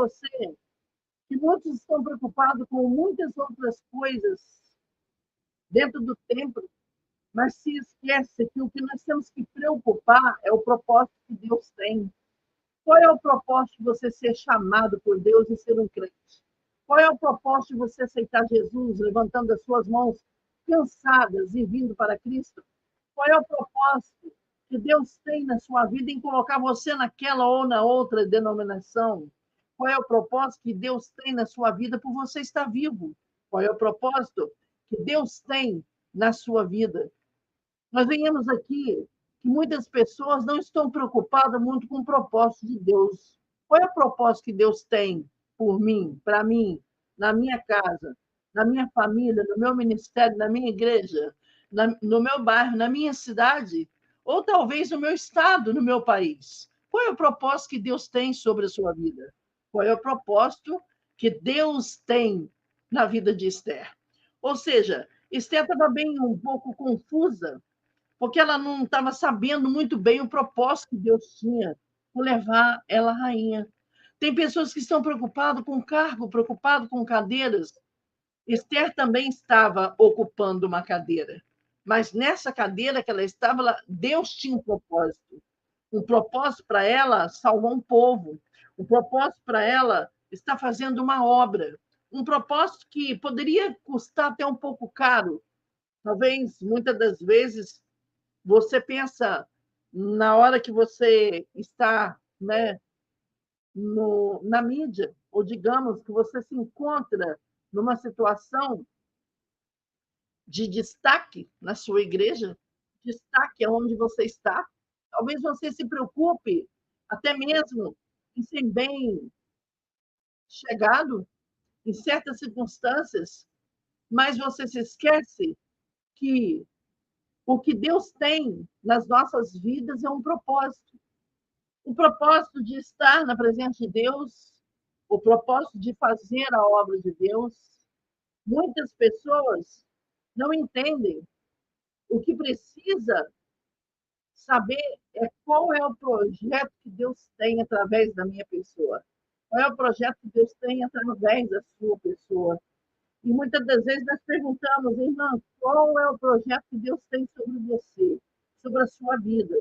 você que muitos estão preocupados com muitas outras coisas dentro do templo, mas se esquece que o que nós temos que preocupar é o propósito que Deus tem. Qual é o propósito de você ser chamado por Deus e ser um crente? Qual é o propósito de você aceitar Jesus, levantando as suas mãos cansadas e vindo para Cristo? Qual é o propósito que Deus tem na sua vida em colocar você naquela ou na outra denominação? Qual é o propósito que Deus tem na sua vida por você estar vivo? Qual é o propósito que Deus tem na sua vida? Nós venhamos aqui que muitas pessoas não estão preocupadas muito com o propósito de Deus. Qual é o propósito que Deus tem por mim, para mim, na minha casa, na minha família, no meu ministério, na minha igreja, no meu bairro, na minha cidade, ou talvez no meu estado, no meu país? Qual é o propósito que Deus tem sobre a sua vida? Qual é o propósito que Deus tem na vida de Esther? Ou seja, Esther estava bem um pouco confusa, porque ela não estava sabendo muito bem o propósito que Deus tinha por levar ela rainha. Tem pessoas que estão preocupadas com cargo, preocupadas com cadeiras. Esther também estava ocupando uma cadeira, mas nessa cadeira que ela estava, Deus tinha um propósito para ela salvar um povo, um propósito para ela estar fazendo uma obra, um propósito que poderia custar até um pouco caro. Talvez, muitas das vezes, você pensa, na hora que você está, né, na mídia, ou digamos que você se encontra numa situação de destaque na sua igreja, destaque aonde você está, talvez você se preocupe até mesmo em ser bem chegado em certas circunstâncias, mas você se esquece que o que Deus tem nas nossas vidas é um propósito. O propósito de estar na presença de Deus, o propósito de fazer a obra de Deus. Muitas pessoas não entendem. O que precisa saber é qual é o projeto que Deus tem através da minha pessoa. Qual é o projeto que Deus tem através da sua pessoa. E muitas das vezes nós perguntamos, irmã, qual é o projeto que Deus tem sobre você, sobre a sua vida?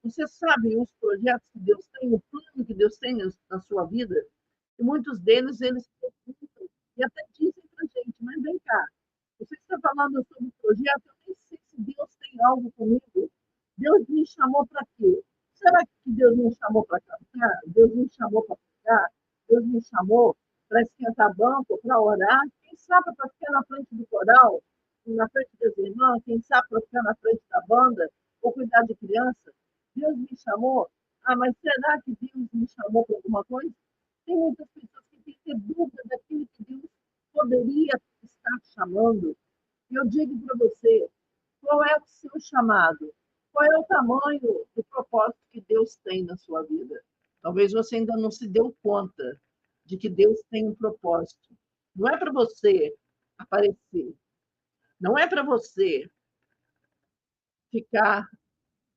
Você sabe os projetos que Deus tem, o plano que Deus tem na sua vida? E muitos deles, eles perguntam e até dizem para a gente, mas vem cá, você está falando sobre o projeto, eu nem sei se Deus tem algo comigo. Deus me chamou para quê? Será que Deus me chamou para cantar? Deus me chamou para pregar? Deus me chamou para esquentar banco, para orar? Quem sabe para ficar na frente do coral, na frente das irmãs? Quem sabe para ficar na frente da banda, ou cuidar de criança? Deus me chamou? Ah, mas será que Deus me chamou para alguma coisa? Tem muitas pessoas que têm que ter dúvida daquilo que Deus poderia estar chamando. Eu digo para você, qual é o seu chamado? Qual é o tamanho do propósito que Deus tem na sua vida? Talvez você ainda não se deu conta de que Deus tem um propósito. Não é para você aparecer, não é para você ficar,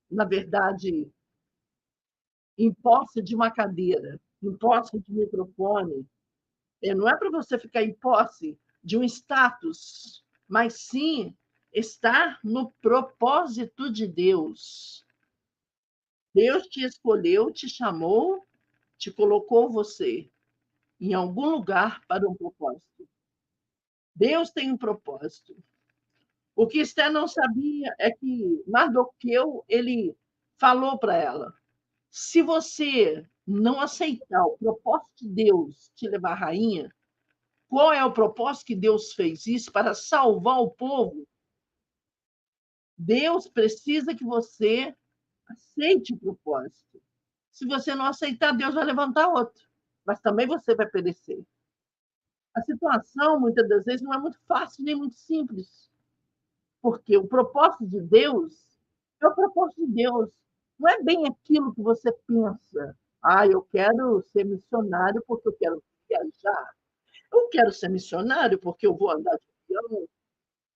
na verdade, em posse de uma cadeira, em posse de microfone. Não é para você ficar em posse de um status, mas sim estar no propósito de Deus. Deus te escolheu, te chamou, te colocou você em algum lugar para um propósito. Deus tem um propósito. O que Esther não sabia é que Mardoqueu, ele falou para ela, se você não aceitar o propósito de Deus te levar à rainha, qual é o propósito que Deus fez isso para salvar o povo? Deus precisa que você aceite o propósito. Se você não aceitar, Deus vai levantar outro, mas também você vai perecer. A situação, muitas das vezes, não é muito fácil nem muito simples, porque o propósito de Deus é o propósito de Deus. Não é bem aquilo que você pensa. Ah, eu quero ser missionário porque eu quero viajar. Eu quero ser missionário porque eu vou andar de avião.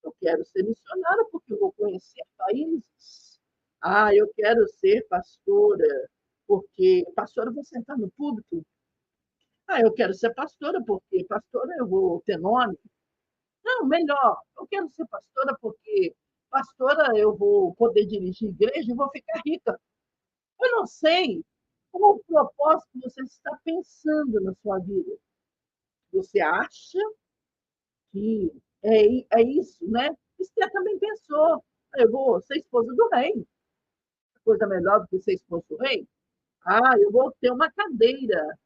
Eu quero ser missionário porque eu vou conhecer países. Ah, eu quero ser pastora porque pastora eu vou sentar no púlpito. Ah, eu quero ser pastora porque pastora eu vou ter nome. Não, melhor, eu quero ser pastora porque pastora eu vou poder dirigir igreja e vou ficar rica. Eu não sei qual o propósito que você está pensando na sua vida. Você acha que é isso, né? Esther também pensou, eu vou ser esposa do rei. Coisa melhor do que ser esposa do rei? Ah, eu vou ter uma cadeira.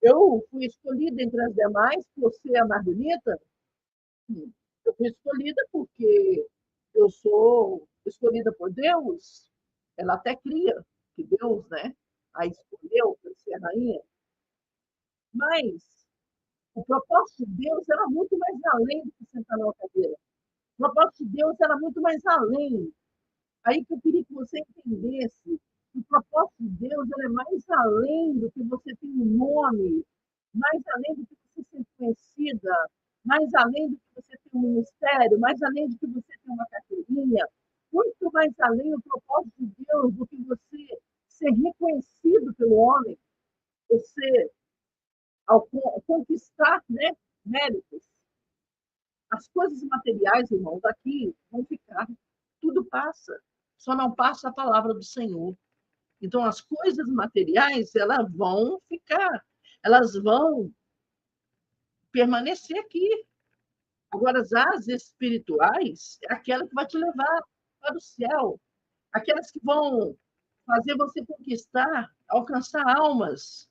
Eu fui escolhida entre as demais por ser a mais bonita. Eu fui escolhida porque eu sou escolhida por Deus. Ela até cria que Deus, né, a escolheu para ser rainha. Mas o propósito de Deus era muito mais além do que sentar na cadeira. O propósito de Deus era muito mais além. Aí que eu queria que você entendesse que o propósito de Deus é mais além do que você tem um nome, mais além do que você ser conhecida, mais além do que você ter um ministério, mais além do que você ter uma carteirinha, muito mais além do propósito de Deus do que você ser reconhecido pelo homem, você, ao conquistar, né, méritos. As coisas materiais, irmãos, aqui vão ficar, tudo passa, só não passa a palavra do Senhor. Então, as coisas materiais, elas vão ficar, elas vão permanecer aqui. Agora, as espirituais, é aquela que vai te levar para o céu, aquelas que vão fazer você conquistar, alcançar almas,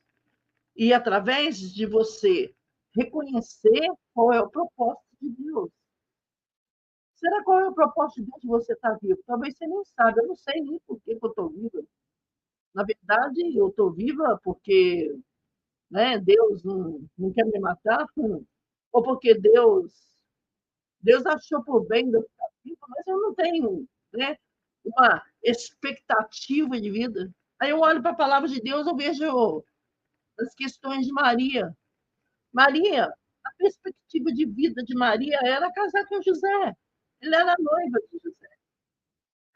e através de você reconhecer qual é o propósito de Deus. Será qual é o propósito de Deus de você estar vivo? Talvez você nem saiba, eu não sei nem por que eu estou viva. Na verdade, eu estou viva porque, né, Deus não quer me matar, ou porque Deus achou por bem de eu ficar viva, mas eu não tenho, né, uma expectativa de vida. Aí eu olho para a palavra de Deus, eu vejo as questões de Maria. Maria, a perspectiva de vida de Maria era casar com José. Ela era noiva de José.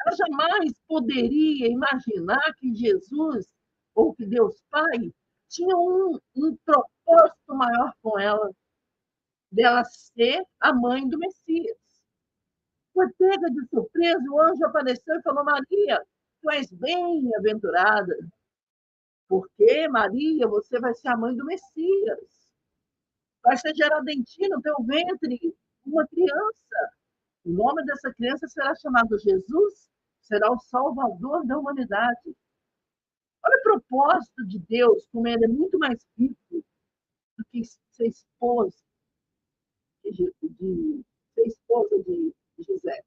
Ela jamais poderia imaginar que Jesus, ou que Deus Pai, tinha um propósito maior com ela, dela ser a mãe do Messias. Foi pega de surpresa, o anjo apareceu e falou: Maria, tu és bem-aventurada, porque, Maria, você vai ser a mãe do Messias. Vai ser gerada em ti, no teu ventre, uma criança. O nome dessa criança será chamado Jesus, será o Salvador da humanidade. Olha o propósito de Deus, como ele é muito mais rico do que ser esposa ser esposa de José.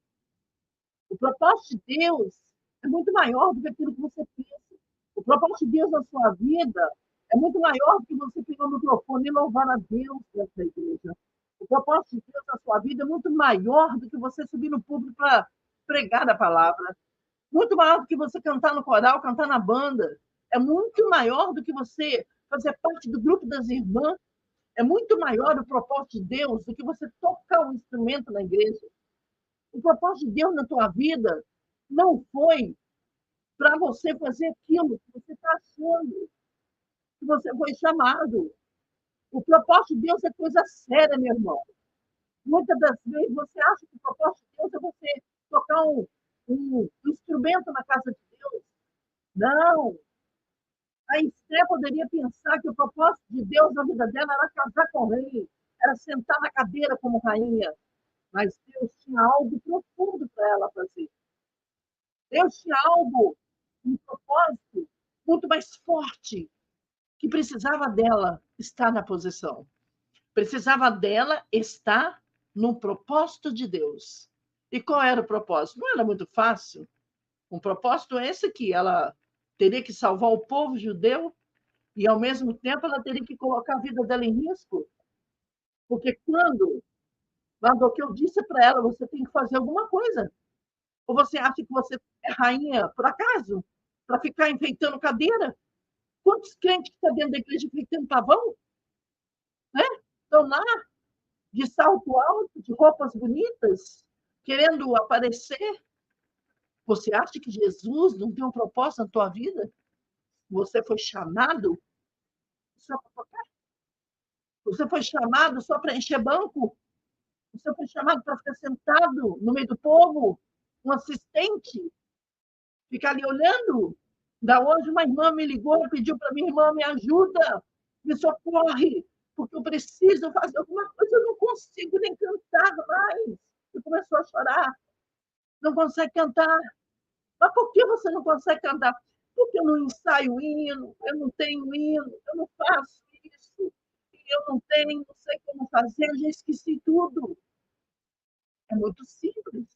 O propósito de Deus é muito maior do que aquilo que você pensa. O propósito de Deus na sua vida é muito maior do que você pegar o microfone e louvar a Deus dentro da igreja. O propósito de Deus na sua vida é muito maior do que você subir no público para pregar a palavra. Muito maior do que você cantar no coral, cantar na banda. É muito maior do que você fazer parte do grupo das irmãs. É muito maior o propósito de Deus do que você tocar um instrumento na igreja. O propósito de Deus na tua vida não foi para você fazer aquilo que você está achando, que você foi chamado. O propósito de Deus é coisa séria, meu irmão. Muitas das vezes você acha que o propósito de Deus é você tocar um instrumento na casa de Deus. Não. A Esther poderia pensar que o propósito de Deus na vida dela era casar com o rei, era sentar na cadeira como rainha. Mas Deus tinha algo profundo para ela fazer. Deus tinha algo, um propósito muito mais forte, que precisava dela estar na posição. Precisava dela estar no propósito de Deus. E qual era o propósito? Não era muito fácil. Um propósito esse que ela teria que salvar o povo judeu e, ao mesmo tempo, ela teria que colocar a vida dela em risco. Porque quando Mardoqueu disse para ela, você tem que fazer alguma coisa. Ou você acha que você é rainha por acaso? Para ficar enfeitando cadeira? Quantos crentes que estão dentro da igreja enfeitando pavão? Né? Estão lá de salto alto, de roupas bonitas, querendo aparecer. Você acha que Jesus não tem um propósito na tua vida? Você foi chamado só para tocar? Você foi chamado só para encher banco? Você foi chamado para ficar sentado no meio do povo? Um assistente? Ficar ali olhando? Da hoje, uma irmã me ligou e pediu para mim, irmã, me ajuda, me socorre, porque eu preciso fazer alguma coisa, eu não consigo nem cantar mais. E começou a chorar. Não consegue cantar. Mas por que você não consegue cantar? Porque eu não ensaio hino, eu não tenho hino, eu não faço isso, e eu não tenho, não sei como fazer, eu já esqueci tudo. É muito simples.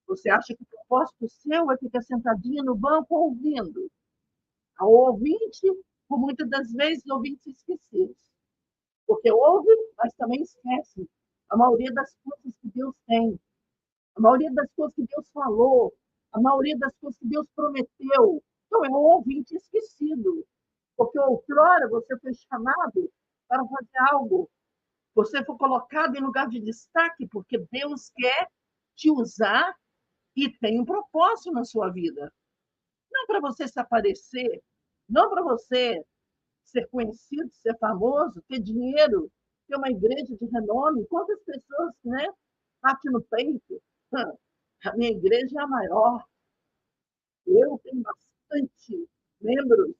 Você acha que o propósito seu é ficar sentadinha no banco ouvindo? O ouvinte, por muitas das vezes, ouvintes esquecidos. Porque ouve, mas também esquece a maioria das coisas que Deus tem, a maioria das coisas que Deus falou, a maioria das coisas que Deus prometeu. Então, é um ouvinte esquecido. Porque outrora você foi chamado para fazer algo. Você foi colocado em lugar de destaque, porque Deus quer te usar e tem um propósito na sua vida. Não para você se aparecer, não para você ser conhecido, ser famoso, ter dinheiro, ter uma igreja de renome. Quantas pessoas, né? Bate no peito. A minha igreja é a maior. Eu tenho bastante membros.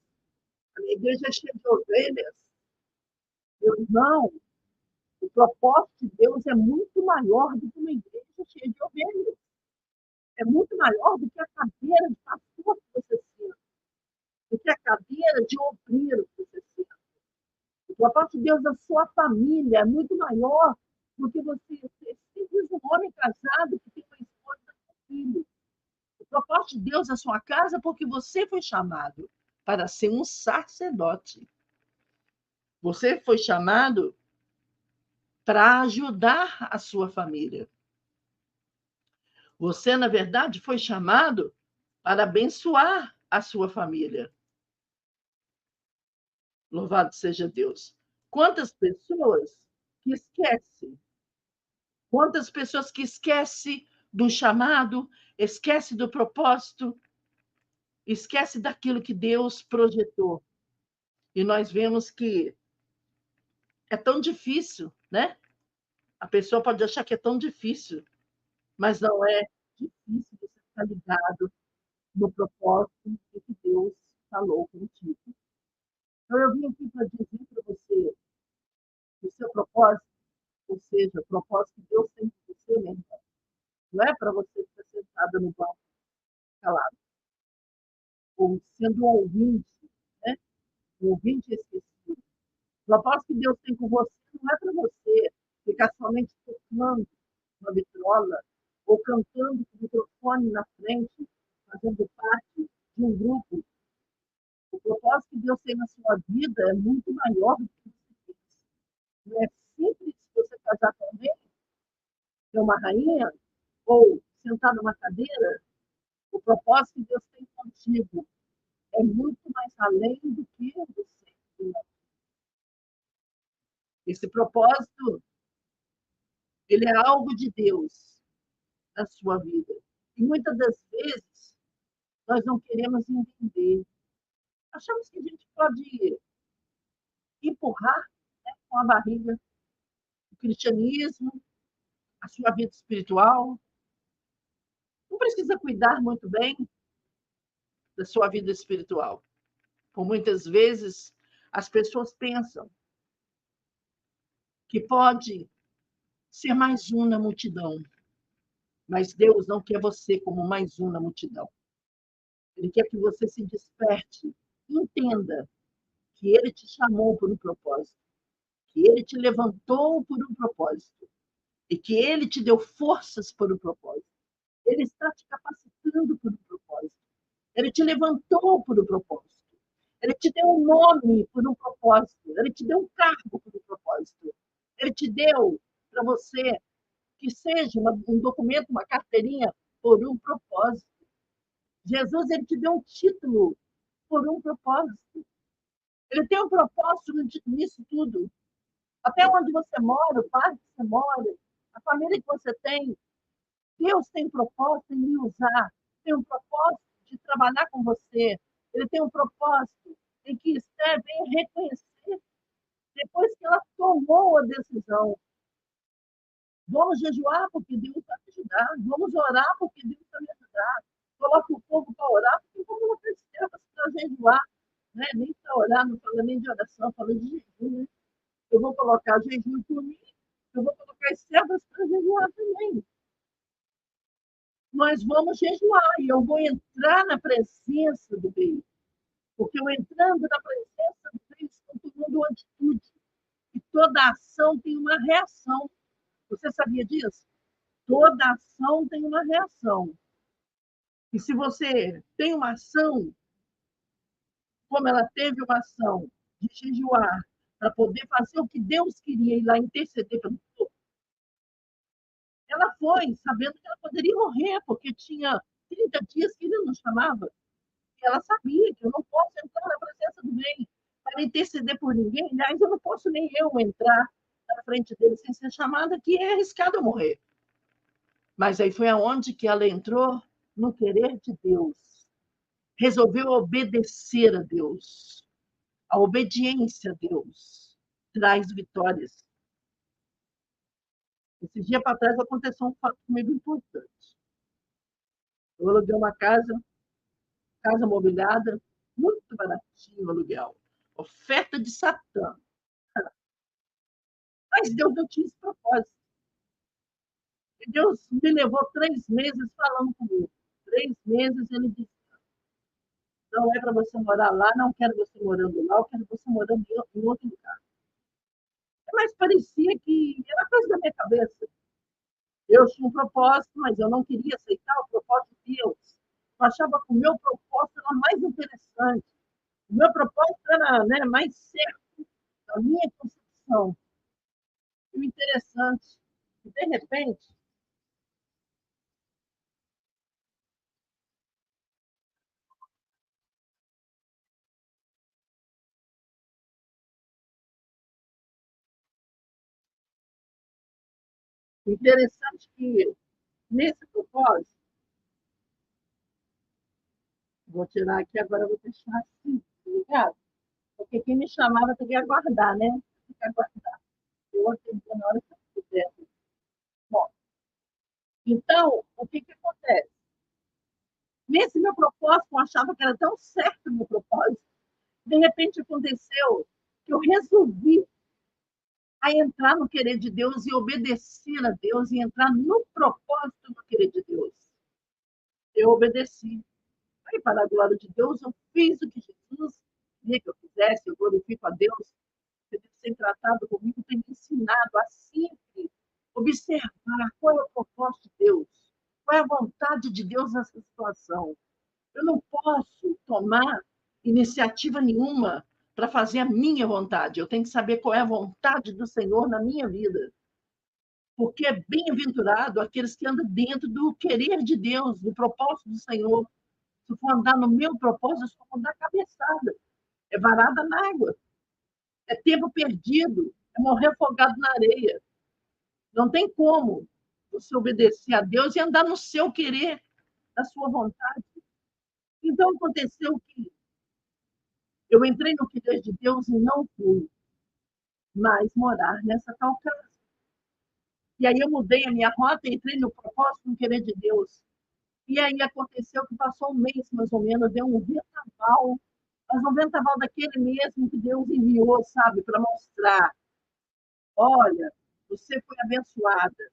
A minha igreja é cheia de ovelhas. Eu não. O propósito de Deus é muito maior do que uma igreja cheia de ovelhas. É muito maior do que a cadeira de pastor que você senta, do que a cadeira de obreiro que você senta. O propósito de Deus na sua família é muito maior do que você ser simples um homem casado que tem uma esposa e um filho. O propósito de Deus na sua casa é porque você foi chamado para ser um sacerdote. Você foi chamado para ajudar a sua família. Você, na verdade, foi chamado para abençoar a sua família. Louvado seja Deus. Quantas pessoas que esquecem? Quantas pessoas que esquecem do chamado, esquecem do propósito, esquecem daquilo que Deus projetou. E nós vemos que é tão difícil, né? A pessoa pode achar que é tão difícil, mas não é difícil você estar ligado no propósito que Deus falou contigo. Então, eu vim aqui para dizer para você o seu propósito, ou seja, o propósito que Deus tem para você mesmo. Não é para você ficar sentado no banco calado, ou sendo um ouvinte, né? Um ouvinte esquecido. O propósito que Deus tem com você não é para você ficar somente tocando uma vitrola ou cantando com o microfone na frente, fazendo parte de um grupo. O propósito que Deus tem na sua vida é muito maior do que você pensa. Não é simples você casar com alguém, ser uma rainha, ou sentar numa cadeira. O propósito que Deus tem contigo é muito mais além do que você. Esse propósito, ele é algo de Deus na sua vida. E muitas das vezes, nós não queremos entender. Achamos que a gente pode empurrar, né, com a barriga o cristianismo, a sua vida espiritual. Não precisa cuidar muito bem da sua vida espiritual. Por muitas vezes, as pessoas pensam que pode ser mais um na multidão, mas Deus não quer você como mais um na multidão. Ele quer que você se desperte, entenda que Ele te chamou por um propósito, que Ele te levantou por um propósito e que Ele te deu forças por um propósito. Ele está te capacitando por um propósito. Ele te levantou por um propósito. Ele te deu um nome por um propósito. Ele te deu um cargo por um propósito. Ele te deu para você que seja um documento, uma carteirinha, por um propósito. Jesus, ele te deu um título por um propósito. Ele tem um propósito nisso tudo. Até onde você mora, o bairro que você mora, a família que você tem, Deus tem um propósito em me usar, tem um propósito de trabalhar com você, ele tem um propósito em que Esther venha reconhecer Depois que ela tomou a decisão, vamos jejuar porque Deus vai me ajudar, vamos orar porque Deus vai me ajudar, coloca o povo para orar, porque vamos colocar servas para jejuar, né? Nem para orar, não fala nem de oração, fala de jejum, né? Eu vou colocar jejum por mim, eu vou colocar as servas para jejuar também. Nós vamos jejuar e eu vou entrar na presença do Deus. Porque eu entrando na presença do Deus, estou tomando uma atitude. E toda ação tem uma reação. Você sabia disso? Toda ação tem uma reação. E se você tem uma ação, como ela teve uma ação de jejuar, para poder fazer o que Deus queria ir lá interceder pelo povo, ela foi sabendo que ela poderia morrer, porque tinha 30 dias que ele não chamava. E ela sabia que eu não posso entrar na presença do bem para interceder por ninguém. Aliás, eu não posso nem eu entrar na frente dele sem ser chamada, que é arriscado eu morrer. Mas aí foi aonde que ela entrou no querer de Deus. Resolveu obedecer a Deus. A obediência a Deus traz vitórias. Esse dia para trás aconteceu um fato comigo importante. Eu aluguei uma casa mobiliada, muito baratinho o aluguel. Oferta de Satã. Mas Deus não tinha esse propósito. E Deus me levou 3 meses falando comigo. 3 meses ele disse: não é para você morar lá, não quero você morando lá, eu quero você morando em outro lugar. Mas parecia que era coisa da minha cabeça. Eu tinha um propósito, mas eu não queria aceitar o propósito de Deus. Eu achava que o meu propósito era mais interessante. O meu propósito era, né, mais certo da minha concepção. E o interessante, de repente, interessante que nesse propósito, vou tirar aqui agora, vou deixar assim, tá ligado? Porque quem me chamava tem que aguardar, né? Tem que aguardar. Eu atendo na hora que eu quiser. Bom, então, o que acontece? Nesse meu propósito, eu achava que era tão certo o meu propósito, de repente aconteceu que eu resolvi a entrar no querer de Deus e obedecer a Deus e entrar no propósito do querer de Deus. Eu obedeci. Aí, para a glória de Deus, eu fiz o que Jesus queria que eu fizesse, eu glorifico a Deus. Ele tem tratado comigo, tem me ensinado a sempre observar qual é o propósito de Deus, qual é a vontade de Deus nessa situação. Eu não posso tomar iniciativa nenhuma para fazer a minha vontade. Eu tenho que saber qual é a vontade do Senhor na minha vida. Porque é bem-aventurado aqueles que andam dentro do querer de Deus, do propósito do Senhor. Se for andar no meu propósito, eu só vou dar cabeçada. É varada na água. É tempo perdido. É morrer afogado na areia. Não tem como você obedecer a Deus e andar no seu querer, na sua vontade. Então, aconteceu que eu entrei no querer de Deus e não fui mais morar nessa tal casa. E aí eu mudei a minha rota, entrei no propósito, no querer de Deus. E aí aconteceu que passou um mês, mais ou menos, deu um ventaval, mas um ventaval daquele mesmo que Deus enviou, sabe, para mostrar: olha, você foi abençoada,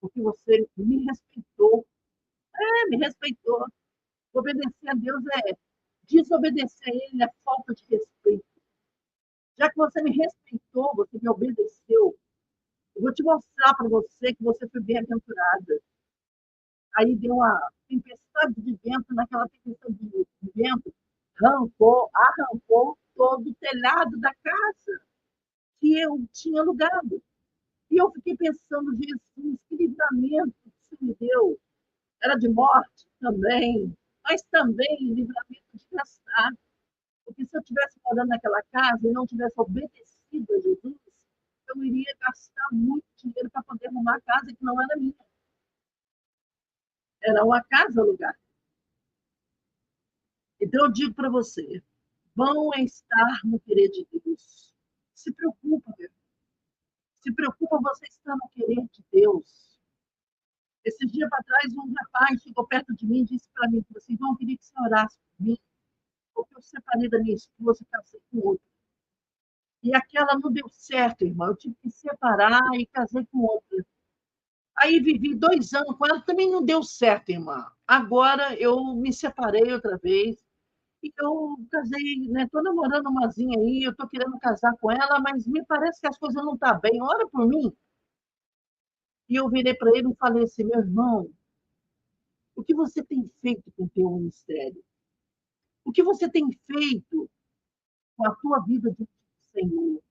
porque você me respeitou. Me respeitou. Obedecer a Deus é desobedecer a Ele, é falta de respeito. Já que você me respeitou, você me obedeceu, eu vou te mostrar para você que você foi bem-aventurada. Aí deu uma tempestade de vento, naquela tempestade de vento, arrancou todo o telhado da casa que eu tinha alugado. E eu fiquei pensando: Jesus, que livramento que você me deu. Era de morte também, mas também livramento de gastar. Porque se eu estivesse morando naquela casa e não tivesse obedecido a Jesus, eu iria gastar muito dinheiro para poder arrumar a casa que não era minha. Era uma casa alugada. Então, eu digo para você: bom é estar no querer de Deus. Se preocupa, meu. Se preocupa, você está no querer de Deus. Esses dias atrás, um rapaz chegou perto de mim e disse para mim, assim, eu queria que você orasse por mim, porque eu separei da minha esposa e casei com outra. E aquela não deu certo, irmão. Eu tive que separar e casei com outra. Aí vivi 2 anos com ela, também não deu certo, irmã. Agora eu me separei outra vez. E eu casei, né? Estou namorando umazinha aí, eu estou querendo casar com ela, mas me parece que as coisas não estão bem. Ora por mim. E eu virei para ele e falei assim, meu irmão, o que você tem feito com o teu ministério? O que você tem feito com a tua vida de Senhor?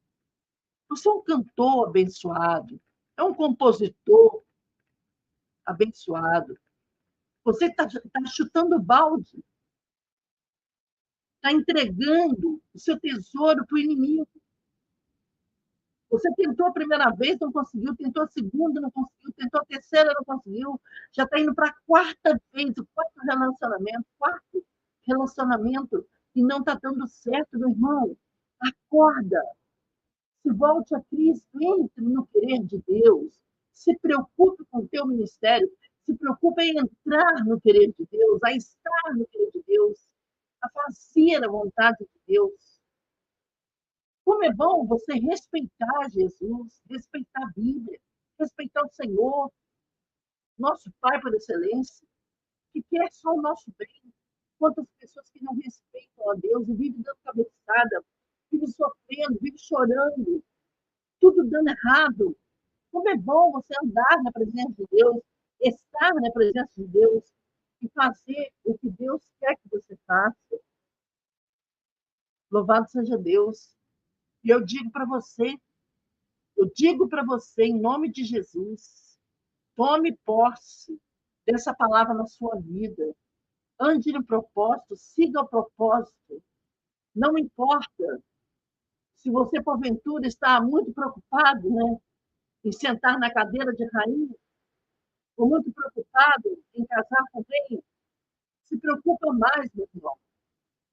Você é um cantor abençoado, é um compositor abençoado. Você está chutando balde, está entregando o seu tesouro para o inimigo. Você tentou a primeira vez, não conseguiu, tentou a segunda, não conseguiu, tentou a terceira, não conseguiu, já está indo para a quarta vez, o quarto relacionamento, e não está dando certo, meu irmão. Acorda, se volte a Cristo, entre no querer de Deus, se preocupe com o teu ministério, se preocupe em entrar no querer de Deus, a estar no querer de Deus, a fazer a vontade de Deus. Como é bom você respeitar Jesus, respeitar a Bíblia, respeitar o Senhor, nosso Pai por excelência, que quer só o nosso bem. Quantas pessoas que não respeitam a Deus e vivem dando cabeçada, vivem sofrendo, vivem chorando, tudo dando errado. Como é bom você andar na presença de Deus, estar na presença de Deus e fazer o que Deus quer que você faça. Louvado seja Deus. E eu digo para você, em nome de Jesus, tome posse dessa palavra na sua vida. Ande no propósito, siga o propósito. Não importa se você, porventura, está muito preocupado, né, em sentar na cadeira de rainha, ou muito preocupado em casar com quem, se preocupa mais, meu irmão.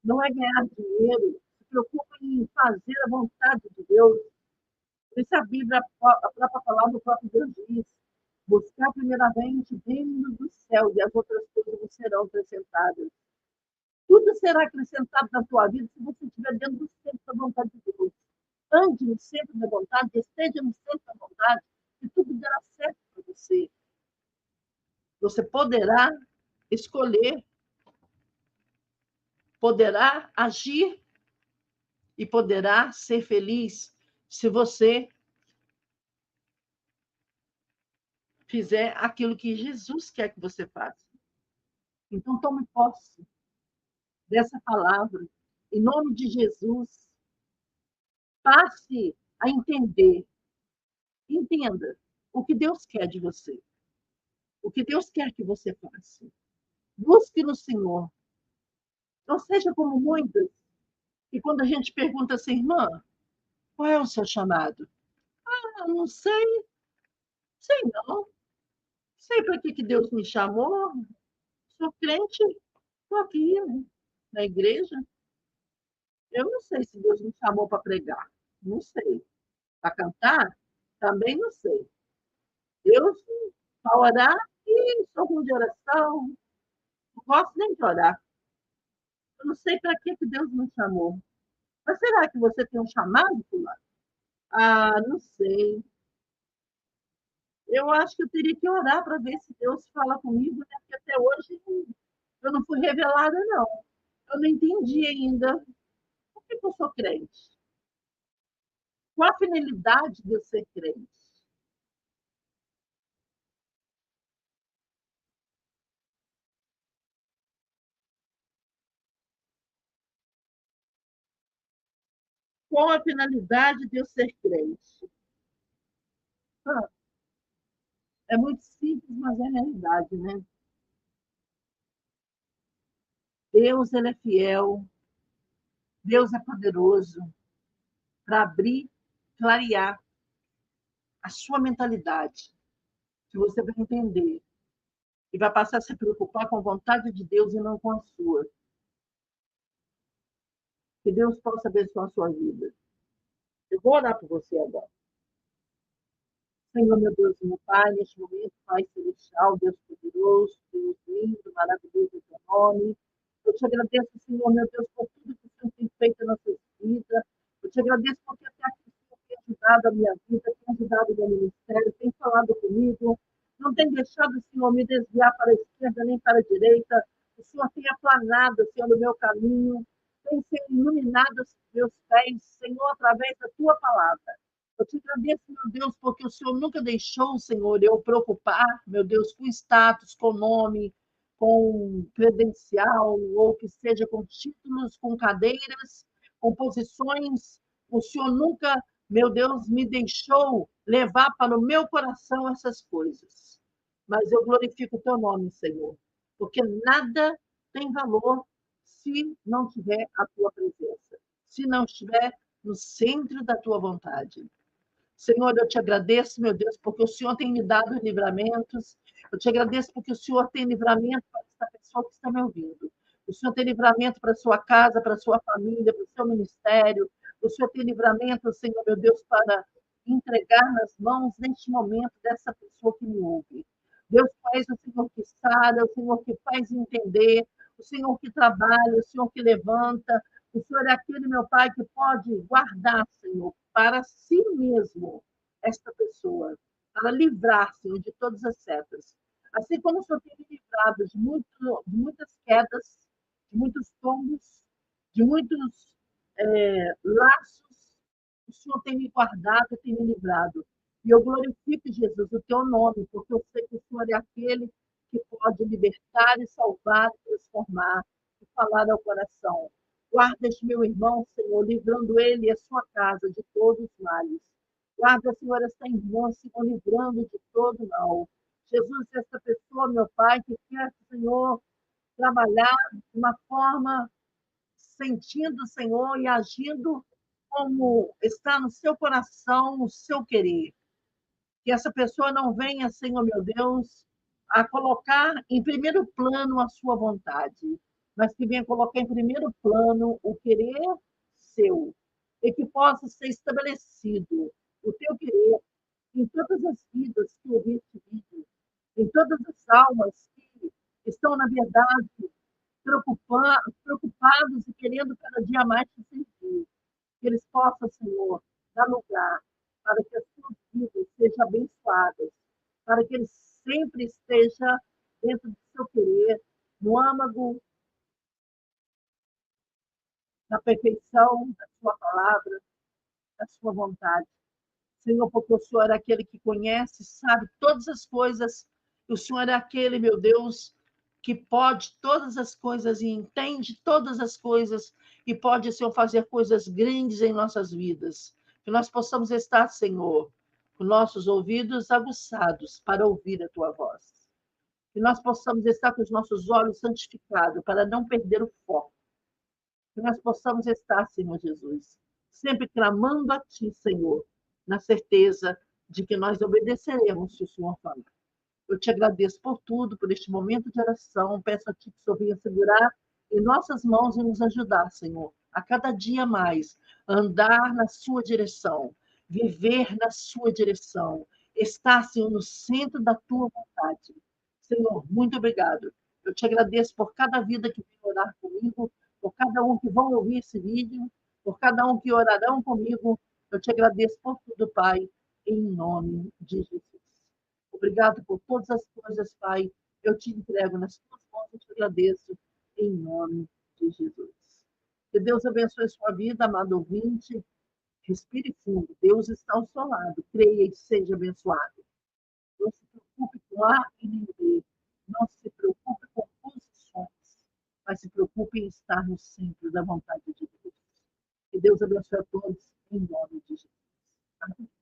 Não é ganhar dinheiro, se preocupa em fazer a vontade de Deus. Isso a Bíblia, a própria palavra do próprio Deus diz. Buscar primeiramente o reino do céu e as outras coisas serão acrescentadas. Tudo será acrescentado na tua vida se você estiver dentro do centro da vontade de Deus. Ande no centro da vontade, esteja no centro da vontade, e tudo dará certo para você. Você poderá escolher, poderá agir e poderá ser feliz se você fizer aquilo que Jesus quer que você faça. Então, tome posse dessa palavra. Em nome de Jesus, passe a entender. Entenda o que Deus quer de você. O que Deus quer que você faça. Busque no Senhor. Não seja como muitas, que quando a gente pergunta assim, irmã, qual é o seu chamado? Ah, não sei, sei não. Sei para que Deus me chamou. Sou crente, estou aqui, né, na igreja. Eu não sei se Deus me chamou para pregar. Não sei. Para cantar? Também não sei. Eu, para orar, e sou ruim de oração. Não gosto nem de orar. Eu não sei para que Deus me chamou. Mas será que você tem um chamado, fulano? Ah, não sei. Eu acho que eu teria que orar para ver se Deus fala comigo, né? Porque até hoje eu não fui revelada, não. Eu não entendi ainda por que eu sou crente. Qual a finalidade de eu ser crente? Qual a finalidade de eu ser crente? Ah, é muito simples, mas é realidade, né? Deus, ele é fiel, Deus é poderoso para abrir, clarear a sua mentalidade, que você vai entender e vai passar a se preocupar com a vontade de Deus e não com a sua. Que Deus possa abençoar a sua vida. Eu vou orar por você agora. Senhor, meu Deus, meu Pai, neste momento, Pai Celestial, Deus poderoso, Deus lindo, maravilhoso é o teu nome. Eu te agradeço, Senhor, meu Deus, por tudo que o Senhor tem feito na nossa vida. Eu te agradeço porque até aqui o Senhor tem ajudado a minha vida, tem ajudado o meu ministério, tem falado comigo. Não tem deixado o Senhor me desviar para a esquerda nem para a direita. O Senhor tem aplanado, Senhor, o meu caminho. Tem, Senhor, iluminado os meus pés, Senhor, através da tua palavra. Eu te agradeço, meu Deus, porque o Senhor nunca deixou, Senhor, eu preocupar, meu Deus, com status, com nome, com credencial, ou que seja com títulos, com cadeiras, com posições. O Senhor nunca, meu Deus, me deixou levar para o meu coração essas coisas. Mas eu glorifico o teu nome, Senhor, porque nada tem valor se não tiver a tua presença, se não estiver no centro da tua vontade. Senhor, eu te agradeço, meu Deus, porque o Senhor tem me dado livramentos. Eu te agradeço porque o Senhor tem livramento para essa pessoa que está me ouvindo. O Senhor tem livramento para a sua casa, para a sua família, para o seu ministério. O Senhor tem livramento, Senhor, meu Deus, para entregar nas mãos, neste momento, dessa pessoa que me ouve. Deus, tu és o Senhor que sara, o Senhor que faz entender, o Senhor que trabalha, o Senhor que levanta, o Senhor é aquele, meu Pai, que pode guardar, Senhor, para si mesmo esta pessoa, para livrar, Senhor, de todas as setas. Assim como o Senhor tem me livrado de muitas quedas, de muitos tombos, de muitos laços, o Senhor tem me guardado, tem me livrado. E eu glorifico, Jesus, o teu nome, porque eu sei que o Senhor é aquele que pode libertar e salvar, transformar e falar ao coração. Guarda este meu irmão, Senhor, livrando ele e a sua casa de todos os males. Guarda, Senhor, esta irmã, Senhor, livrando de todo mal. Jesus, esta pessoa, meu Pai, que quer, Senhor, trabalhar de uma forma sentindo, Senhor, e agindo como está no seu coração, o seu querer. Que essa pessoa não venha, Senhor meu Deus, a colocar em primeiro plano a sua vontade, mas que venha colocar em primeiro plano o querer seu, e que possa ser estabelecido o teu querer em todas as vidas que ouvir este vídeo, em todas as almas que estão, na verdade, preocupados e querendo cada dia mais te servir. Que eles possam, Senhor, dar lugar para que as suas vidas sejam abençoadas, para que eles sempre estejam dentro do seu querer, no âmago da perfeição da sua palavra, da sua vontade. Senhor, porque o Senhor é aquele que conhece, sabe todas as coisas, o Senhor é aquele, meu Deus, que pode todas as coisas e entende todas as coisas e pode, Senhor, fazer coisas grandes em nossas vidas. Que nós possamos estar, Senhor, com nossos ouvidos aguçados para ouvir a tua voz. Que nós possamos estar com os nossos olhos santificados para não perder o foco. Que nós possamos estar, Senhor Jesus, sempre clamando a Ti, Senhor, na certeza de que nós obedeceremos se o Senhor falar. Eu te agradeço por tudo, por este momento de oração. Peço a Ti que o Senhor venha segurar em nossas mãos e nos ajudar, Senhor, a cada dia mais, andar na Sua direção, viver na Sua direção, estar, Senhor, no centro da Tua vontade. Senhor, muito obrigado. Eu te agradeço por cada vida que vem orar comigo, por cada um que vão ouvir esse vídeo, por cada um que orarão comigo. Eu te agradeço por tudo, Pai, em nome de Jesus. Obrigado por todas as coisas, Pai. Eu te entrego nas tuas mãos e te agradeço em nome de Jesus. Que Deus abençoe a sua vida, amado ouvinte. Respire fundo. Deus está ao seu lado. Creia e seja abençoado. Não se preocupe com A e nem B. Não se preocupe com posições, mas se preocupe em estar no centro da vontade de Deus. Que Deus abençoe a todos em nome de Jesus. Amém.